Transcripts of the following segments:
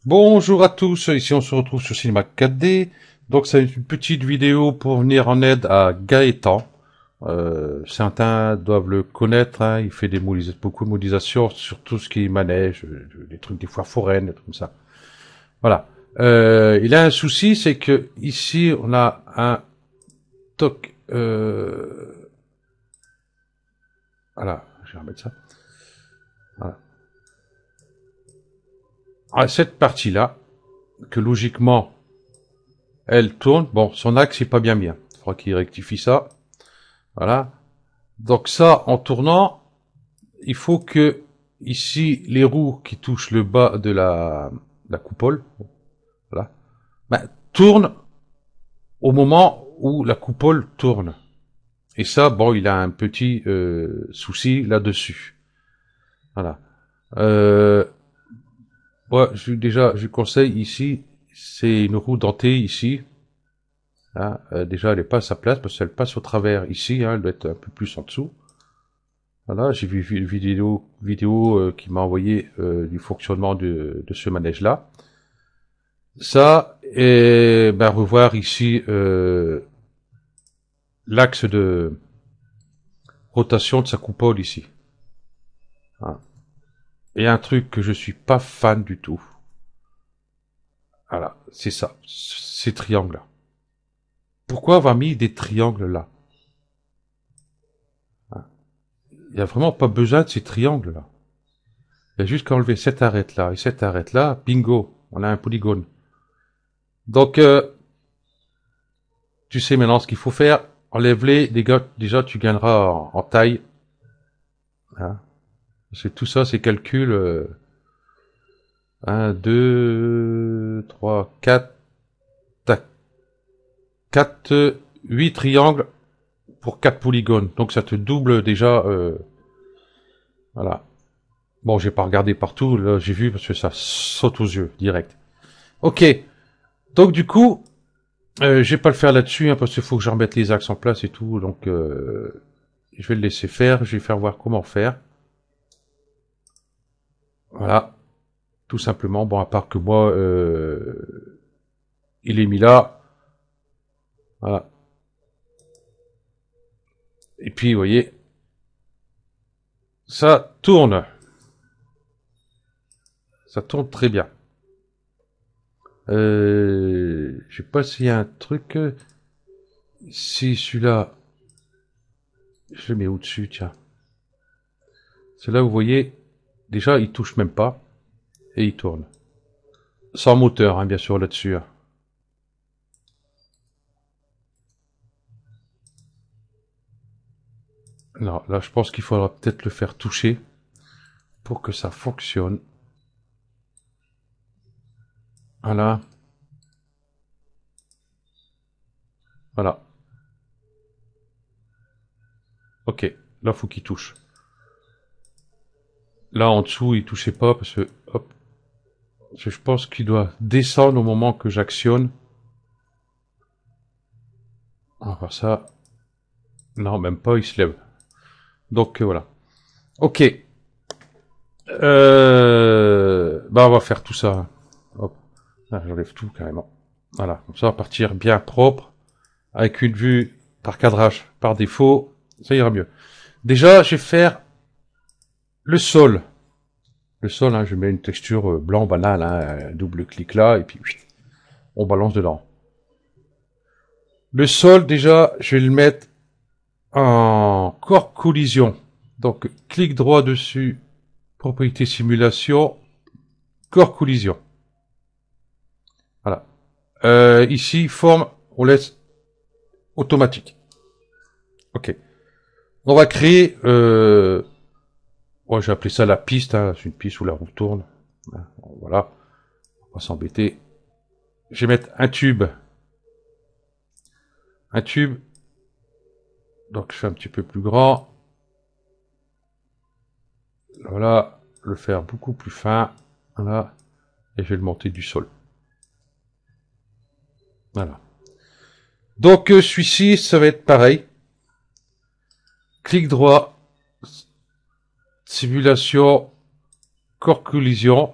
Bonjour à tous, ici on se retrouve sur Cinéma 4D. Donc c'est une petite vidéo pour venir en aide à Gaëtan. Certains doivent le connaître, hein, il fait beaucoup de modélisation sur tout ce qui est manège, des trucs des foires foraines, des trucs comme ça. Voilà. Il a un souci, c'est que ici on a un toc. Voilà, je vais remettre ça. Voilà. À cette partie-là, que logiquement elle tourne. Bon, son axe est pas bien bien. Il faudra qu'il rectifie ça. Voilà. Donc ça, en tournant, il faut que ici les roues qui touchent le bas de la coupole, voilà, ben, tournent au moment où la coupole tourne. Et ça, bon, il a un petit souci là-dessus. Voilà. Euh, Moi, je conseille ici, c'est une roue dentée ici. Hein, déjà, elle est pas à sa place parce qu'elle passe au travers ici. Hein, elle doit être un peu plus en dessous. Voilà, j'ai vu une vidéo qui m'a envoyé du fonctionnement de ce manège-là. Ça, et ben, revoir ici l'axe de rotation de sa coupole ici. Voilà. Et un truc que je suis pas fan du tout. Voilà, c'est ça, ces triangles-là. Pourquoi avoir mis des triangles là? Il n'y a vraiment pas besoin de ces triangles-là. Il y a juste qu'à enlever cette arête-là et cette arête-là, bingo, on a un polygone. Donc, tu sais maintenant ce qu'il faut faire. Enlève-les, déjà tu gagneras en taille. Hein. C'est tout ça, c'est calcul. 1, 2, 3, 4, 4, 8 triangles pour 4 polygones. Donc ça te double déjà. Voilà. Bon, j'ai pas regardé partout, là j'ai vu parce que ça saute aux yeux, direct. Ok. Donc du coup, je vais pas le faire là-dessus, hein, parce qu'il faut que je remette les axes en place et tout. Donc je vais le laisser faire, je vais faire voir comment faire. Voilà. Tout simplement, bon, à part que moi, il est mis là. Voilà. Et puis, vous voyez, ça tourne. Ça tourne très bien. Je sais pas s'il y a un truc. Si celui-là, je le mets au-dessus, tiens. Celui-là, vous voyez, déjà, il touche même pas. Et il tourne. Sans moteur, hein, bien sûr, là-dessus. Hein. Non, là, je pense qu'il faudra peut-être le faire toucher pour que ça fonctionne. Voilà. Voilà. Ok. Là, faut qu'il touche. Là, en dessous, il touchait pas parce que, hop, je pense qu'il doit descendre au moment que j'actionne. On va voir ça. Non, même pas, il se lève. Donc, voilà. Ok. Bah, on va faire tout ça. Hop. Là, j'enlève tout, carrément. Voilà. Comme ça, on va partir bien propre, avec une vue par cadrage, par défaut. Ça ira mieux. Déjà, je vais faire le sol. Le sol, hein, je mets une texture blanc banal, hein, double clic là, et puis on balance dedans. Le sol, déjà, je vais le mettre en corps collision. Donc, clic droit dessus, propriété simulation, corps collision. Voilà. Ici, forme, on laisse automatique. Ok. On va créer, j'ai appelé ça la piste, hein, c'est une piste où la roue tourne. Voilà. On va s'embêter. Je vais mettre un tube. Un tube. Donc, je fais un petit peu plus grand. Voilà, le faire beaucoup plus fin. Voilà. Et je vais le monter du sol. Voilà. Donc celui-ci, ça va être pareil. Clic droit, simulation, corps collision.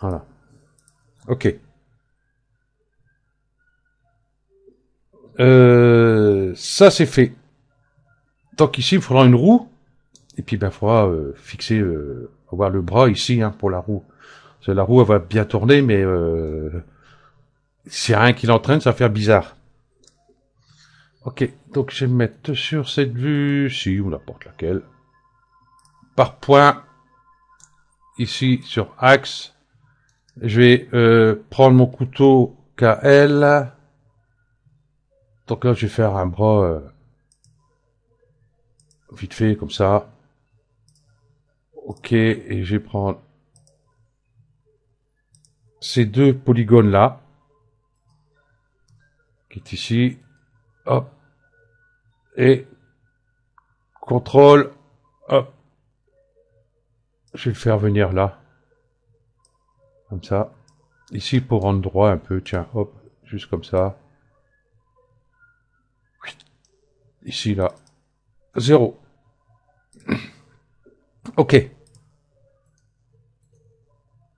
Voilà. Ok. Ça c'est fait. Donc ici, il faudra une roue. Et puis, ben, il faudra fixer, avoir le bras ici hein, pour la roue. Parce que la roue, elle va bien tourner, mais s'il n'y a rien qui l'entraîne, ça va faire bizarre. Ok, donc je vais me mettre sur cette vue, si ou n'importe laquelle. Par point, ici sur axe. Je vais prendre mon couteau KL. Donc là, je vais faire un bras vite fait, comme ça. Ok, et je vais prendre ces deux polygones-là, qui est ici. Hop, et contrôle. Hop, je vais le faire venir là. Comme ça. Ici, pour rendre droit un peu, tiens, hop, juste comme ça. Ici, là. 0. Ok.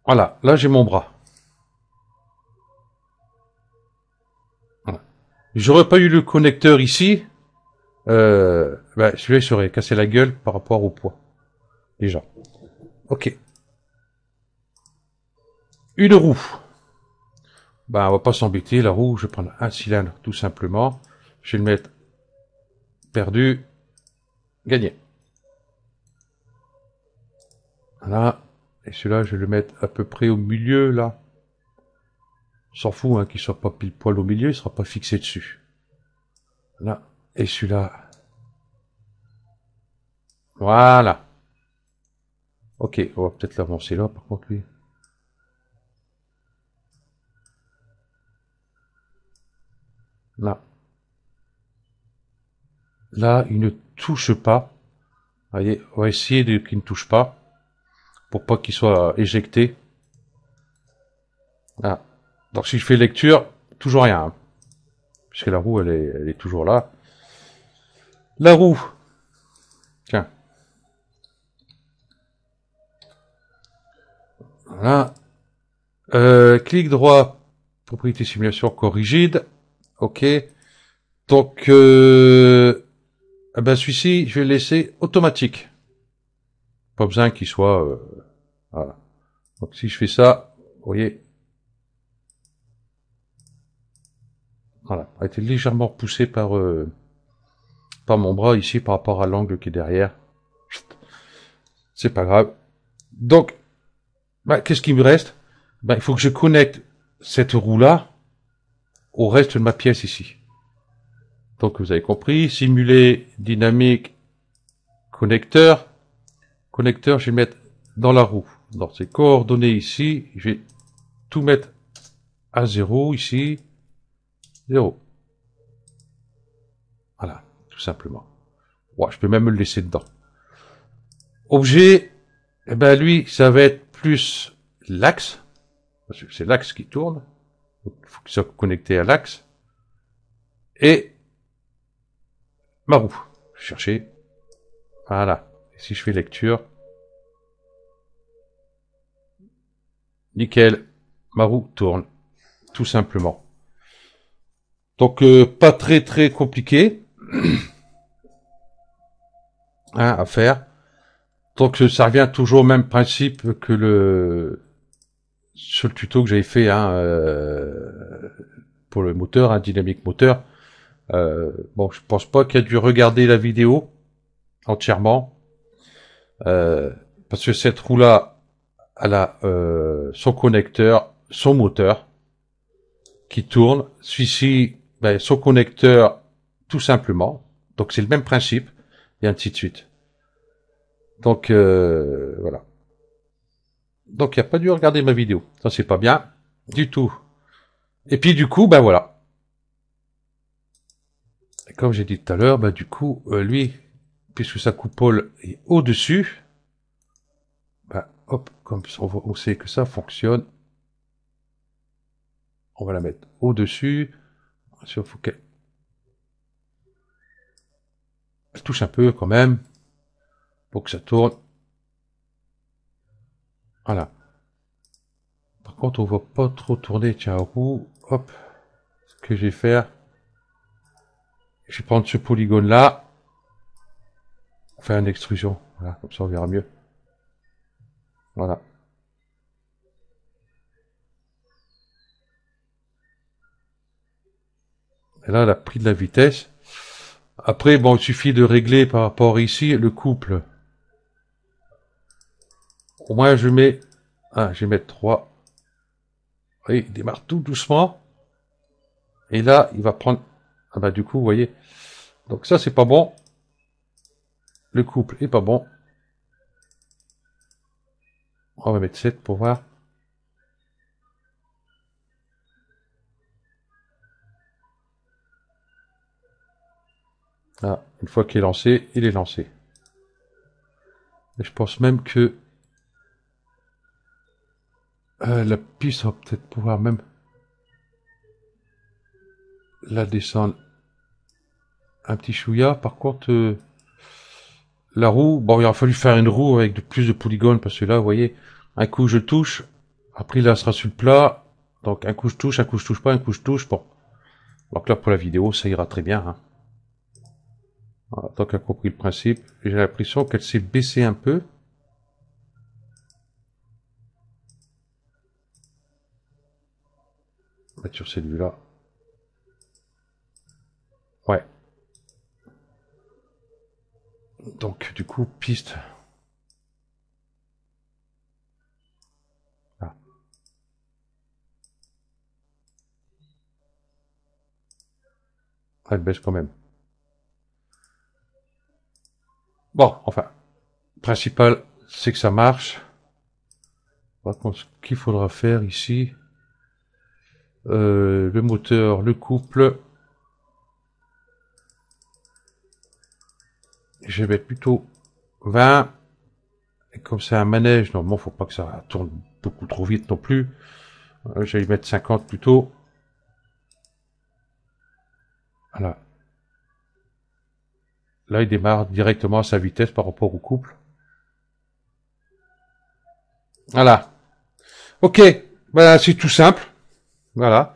Voilà, là j'ai mon bras. Voilà. J'aurais pas eu le connecteur ici, ben, celui-là il serait cassé la gueule par rapport au poids. Déjà. Ok. Une roue. Ben, on va pas s'embêter, la roue, je vais prendre un cylindre, tout simplement. Je vais le mettre perdu, gagné. Voilà. Et celui-là, je vais le mettre à peu près au milieu, là. On s'en fout, hein, qu'il soit pas pile poil au milieu, il sera pas fixé dessus. Là. Et celui-là. Voilà. Ok, on va peut-être l'avancer là, par contre, lui. Là. Là, il ne touche pas. Voyez, on va essayer qu'il ne touche pas. Pour pas qu'il soit éjecté. Là. Donc si je fais lecture, toujours rien. Hein, puisque la roue, elle est toujours là. La roue. Tiens. Voilà. Clic droit. Propriété simulation corps rigide. Ok. Donc, eh ben celui-ci, je vais le laisser automatique. Pas besoin qu'il soit... voilà. Donc si je fais ça, vous voyez, voilà, a été légèrement repoussé par mon bras ici par rapport à l'angle qui est derrière. C'est pas grave. Donc, bah, qu'est-ce qu'il me reste? Bah, il faut que je connecte cette roue-là au reste de ma pièce ici. Donc vous avez compris, simuler dynamique connecteur. Connecteur, je vais mettre dans la roue. Dans ces coordonnées ici, je vais tout mettre à 0 ici. 0. Voilà, tout simplement. Ouais, je peux même me le laisser dedans. Objet, eh ben lui, ça va être plus l'axe, parce que c'est l'axe qui tourne. Il faut qu'il soit connecté à l'axe. Et ma roue. Je vais chercher. Voilà. Et si je fais lecture, nickel, ma roue tourne, tout simplement. Donc pas très très compliqué hein, à faire. Donc ça revient toujours au même principe que le sur le tuto que j'avais fait hein, pour le moteur, un dynamique moteur. Bon, je pense pas qu'il y a dû regarder la vidéo entièrement parce que cette roue-là, elle a son connecteur, son moteur qui tourne. Celui-ci, ben, son connecteur, tout simplement. Donc c'est le même principe, et ainsi de suite. Donc voilà. Donc il n'y a pas dû regarder ma vidéo. Ça c'est pas bien du tout. Et puis du coup, ben voilà. Et comme j'ai dit tout à l'heure, ben du coup, lui, puisque sa coupole est au-dessus, ben hop, comme on sait que ça fonctionne, on va la mettre au-dessus. Il faut qu'elle touche un peu quand même pour que ça tourne. Voilà. contre, on va pas trop tourner. Tiens, roue, hop. Ce que je vais faire, je vais prendre ce polygone-là. Faire une extrusion. Voilà, comme ça on verra mieux. Voilà. Et là, elle a pris de la vitesse. Après, bon, il suffit de régler par rapport ici le couple. Au moins, je mets... Ah, je vais mettre 3. Oui, il démarre tout doucement. Et là, il va prendre... Ah bah du coup, vous voyez. Donc ça, c'est pas bon. Le couple est pas bon. On va mettre 7 pour voir. Ah, une fois qu'il est lancé, il est lancé. Et je pense même que la piste va peut-être pouvoir même la descendre un petit chouïa. Par contre, la roue, bon, il a fallu faire une roue avec plus de polygones parce que là, vous voyez, un coup je touche, après là, elle sera sur le plat. Donc un coup je touche, un coup je touche pas, un coup je touche. Bon, donc là pour la vidéo, ça ira très bien. Hein. Voilà, tant qu'elle a compris le principe, j'ai l'impression qu'elle s'est baissée un peu. On va mettre sur cette vue-là. Ouais. Donc du coup, piste. Ah. Elle baisse quand même. Bon, enfin, principal, c'est que ça marche. Par contre, ce qu'il faudra faire ici, le moteur, le couple, je vais mettre plutôt 20. Et comme c'est un manège, normalement, faut pas que ça tourne beaucoup trop vite non plus. Je vais y mettre 50 plutôt. Voilà. Là, il démarre directement à sa vitesse par rapport au couple. Voilà. Ok. Voilà, c'est tout simple. Voilà.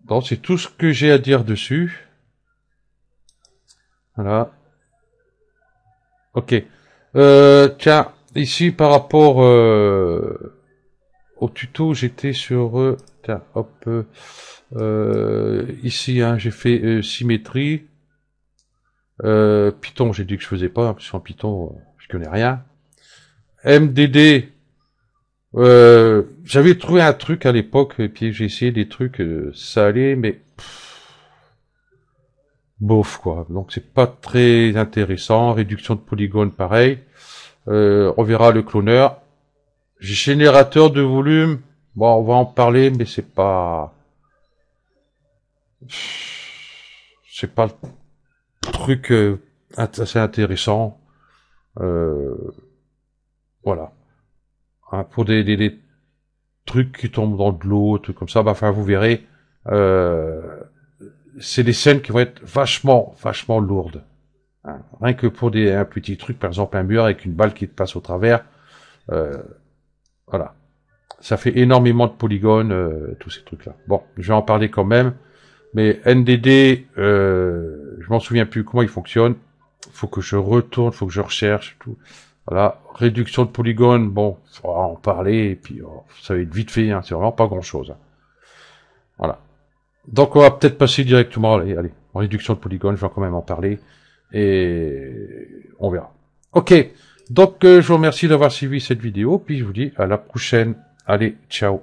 Bon, c'est tout ce que j'ai à dire dessus. Voilà. Ok. Tiens, ici, par rapport au tuto, j'étais sur... tiens, hop. Ici, hein, j'ai fait symétrie. Python, j'ai dit que je faisais pas, parce qu'en Python, je connais rien. MDD, j'avais trouvé un truc à l'époque, et puis j'ai essayé des trucs, ça allait, mais bof quoi. Donc c'est pas très intéressant. Réduction de polygones, pareil. On verra le cloneur. Générateur de volume, bon, on va en parler, mais c'est pas le truc assez intéressant. Voilà. Hein, pour des trucs qui tombent dans de l'eau, trucs comme ça, bah, enfin, vous verrez, c'est des scènes qui vont être vachement lourdes. Hein. Rien que pour un petit truc, par exemple, un mur avec une balle qui te passe au travers, voilà. Ça fait énormément de polygones, tous ces trucs-là. Bon, je vais en parler quand même, mais NDD, je m'en souviens plus comment il fonctionne. Faut que je retourne, faut que je recherche, tout. Voilà, réduction de polygones, bon, faudra en parler, et puis ça va être vite fait, hein, c'est vraiment pas grand-chose. Voilà. Donc on va peut-être passer directement, allez, en réduction de polygones, je vais quand même en parler, et on verra. Ok, donc je vous remercie d'avoir suivi cette vidéo, puis je vous dis à la prochaine. Allez, ciao.